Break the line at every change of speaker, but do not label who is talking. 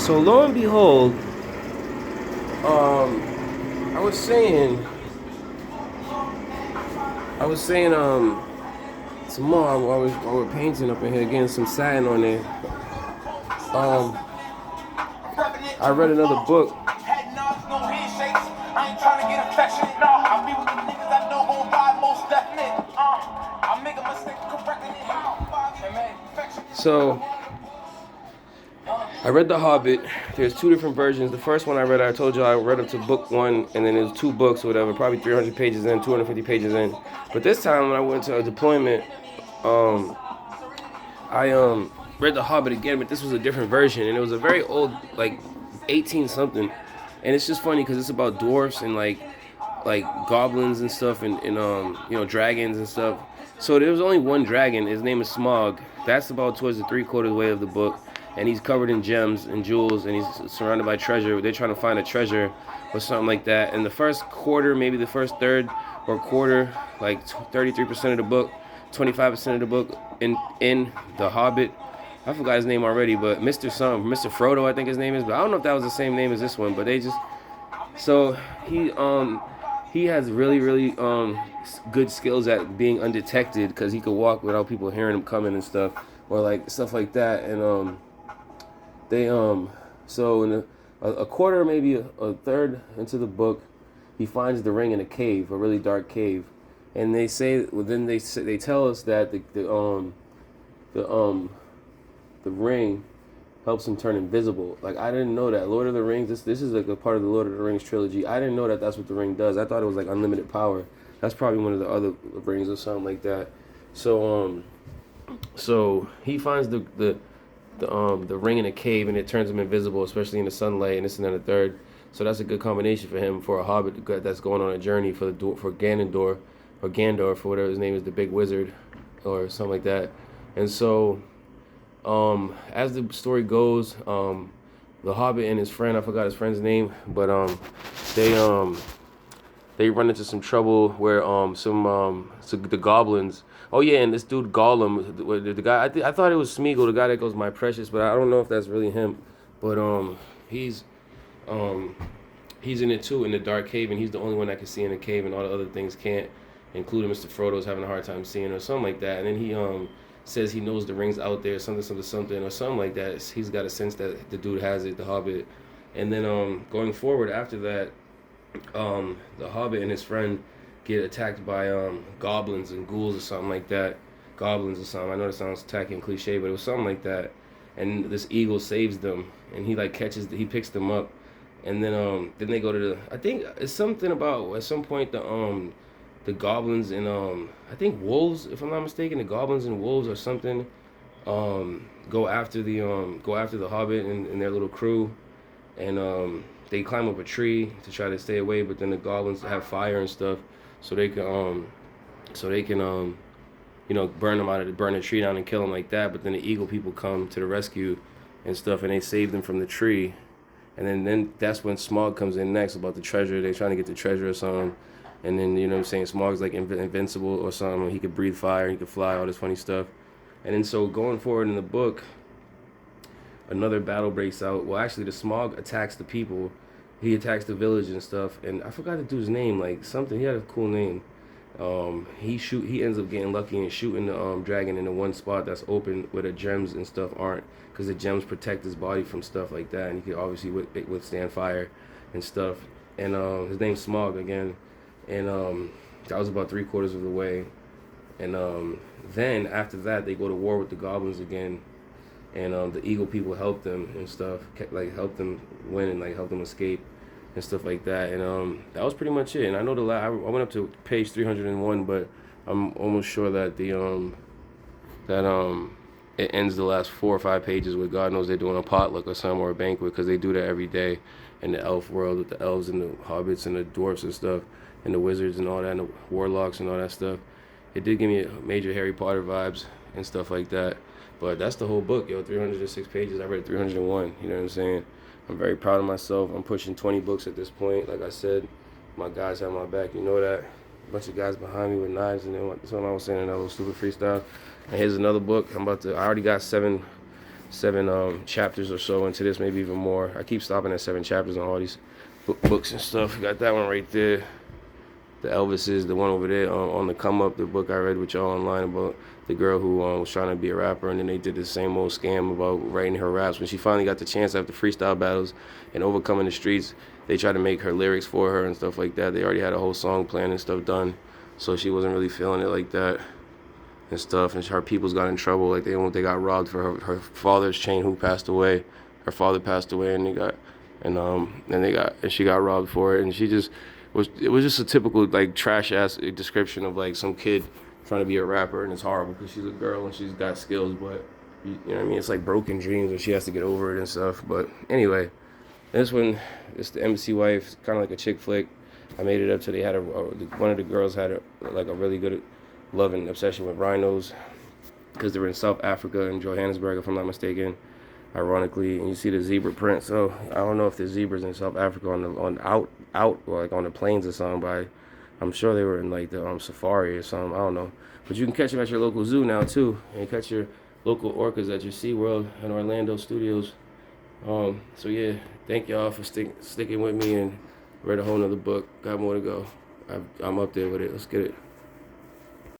So lo and behold, I was saying, tomorrow while we're painting up in here, getting some satin on there. Um, I read another book. So I read The Hobbit. There's two different versions. The first one I read, I told you I read up to book one, and then there's two books or whatever, probably 300 pages in, 250 pages in. But this time when I went to a deployment, I read The Hobbit again, but this was a different version, and it was a very old, like 18 something. And it's just funny because it's about dwarfs and like goblins and stuff, and dragons and stuff. So there was only one dragon. His name is Smog. That's about towards the three-quarters way of the book, and he's covered in gems and jewels, and he's surrounded by treasure. They're trying to find a treasure or something like that. And the first quarter, maybe the first third or quarter, like 33% of the book, 25% of the book in The Hobbit. I forgot his name already, but Mr. Frodo, I think his name is. But I don't know if that was the same name as this one. But they just so he has really good skills at being undetected because he could walk without people hearing him coming and stuff, or like stuff like that. And they so in a quarter, maybe a third into the book, he finds the ring in a cave, a really dark cave, and they say, well, then they tell us that the the ring helps him turn invisible. Like, I didn't know that. Lord of the Rings, this is like a part of the Lord of the Rings trilogy. I didn't know that that's what the ring does. I thought it was like unlimited power. That's probably one of the other rings or something like that. So he finds the ring in a cave, and it turns him invisible, especially in the sunlight, and this and then the third. So that's a good combination for him, for a hobbit that's going on a journey for Ganondorf, or Gandalf, or whatever his name is, the big wizard or something like that. And so as the story goes, the Hobbit and his friend, I forgot his friend's name, but they run into some trouble where so the goblins. Oh yeah, and this dude Gollum, the guy, I thought it was Smeagol, the guy that goes My Precious, but I don't know if that's really him. But he's um he's in it too, in the dark cave, and he's the only one that can see in the cave, and all the other things can't, including Mr. Frodo's having a hard time seeing, or something like that. And then he says he knows the ring's out there, something, or something like that. He's got a sense that the dude has it, the Hobbit. And then going forward after that, the Hobbit and his friend get attacked by goblins and ghouls or something like that. Goblins or something. I know it sounds tacky and cliche, but it was something like that. And this eagle saves them, and he picks them up, and then they go to the. I think it's something about at some point the goblins and I think wolves, if I'm not mistaken, the goblins and wolves or something go after the Hobbit and their little crew, and they climb up a tree to try to stay away, but then the goblins have fire and stuff, so they can burn the tree down and kill them like that. But then the eagle people come to the rescue and stuff, and they save them from the tree. And then that's when Smog comes in next about the treasure. They're trying to get the treasure or something. And then, you know what I'm saying, Smog's like invincible or something. He could breathe fire, he could fly, all this funny stuff. And then so going forward in the book, another battle breaks out. Well, actually, the Smog attacks the people. He attacks the village and stuff. And I forgot the dude's name, like something. He had a cool name. He ends up getting lucky and shooting the dragon in the one spot that's open where the gems and stuff aren't, because the gems protect his body from stuff like that, and he can obviously withstand fire and stuff. And his name's Smog again, and that was about three-quarters of the way. And then after that, they go to war with the goblins again, and the eagle people help them and stuff, like help them win and like help them escape and stuff like that. And that was pretty much it. And I know I went up to page 301, but I'm almost sure that it ends the last 4 or 5 pages with God knows they're doing a potluck or something, or a banquet, because they do that every day in the elf world with the elves and the hobbits and the dwarfs and stuff, and the wizards and all that, and the warlocks and all that stuff. It did give me major Harry Potter vibes and stuff like that. But that's the whole book, 306 pages. I read 301, you know what I'm saying? I'm very proud of myself. I'm pushing 20 books at this point. Like I said, my guys have my back. You know that. A bunch of guys behind me with knives, and then that's what I was saying in that little stupid freestyle. And here's another book. I already got 7 chapters or so into this, maybe even more. I keep stopping at 7 chapters on all these books and stuff. Got that one right there. The Elvis is the one over there on the come up. The book I read with y'all online about the girl who was trying to be a rapper, and then they did the same old scam about writing her raps. When she finally got the chance after freestyle battles and overcoming the streets, they tried to make her lyrics for her and stuff like that. They already had a whole song plan and stuff done, so she wasn't really feeling it like that and stuff. And her peoples got in trouble. Like they got robbed for her father's chain, who passed away. Her father passed away, and she got robbed for it, and it was just a typical like trash ass description of like some kid trying to be a rapper, and it's horrible because she's a girl and she's got skills, but you know what I mean, it's like broken dreams and she has to get over it and stuff. But anyway, this one, it's the Embassy Wife, kind of like a chick flick. I made it up to they had one of the girls had a really good love and obsession with rhinos because they were in South Africa in Johannesburg, if I'm not mistaken, ironically. And you see the zebra print. So I don't know if there's zebras in South Africa out or like on the plains or something, but I'm sure they were in like the safari or something. I don't know. But you can catch them at your local zoo now too, and you catch your local orcas at your SeaWorld and Orlando studios. So yeah, thank y'all for sticking with me and read a whole nother book. Got more to go. I'm up there with it. Let's get it.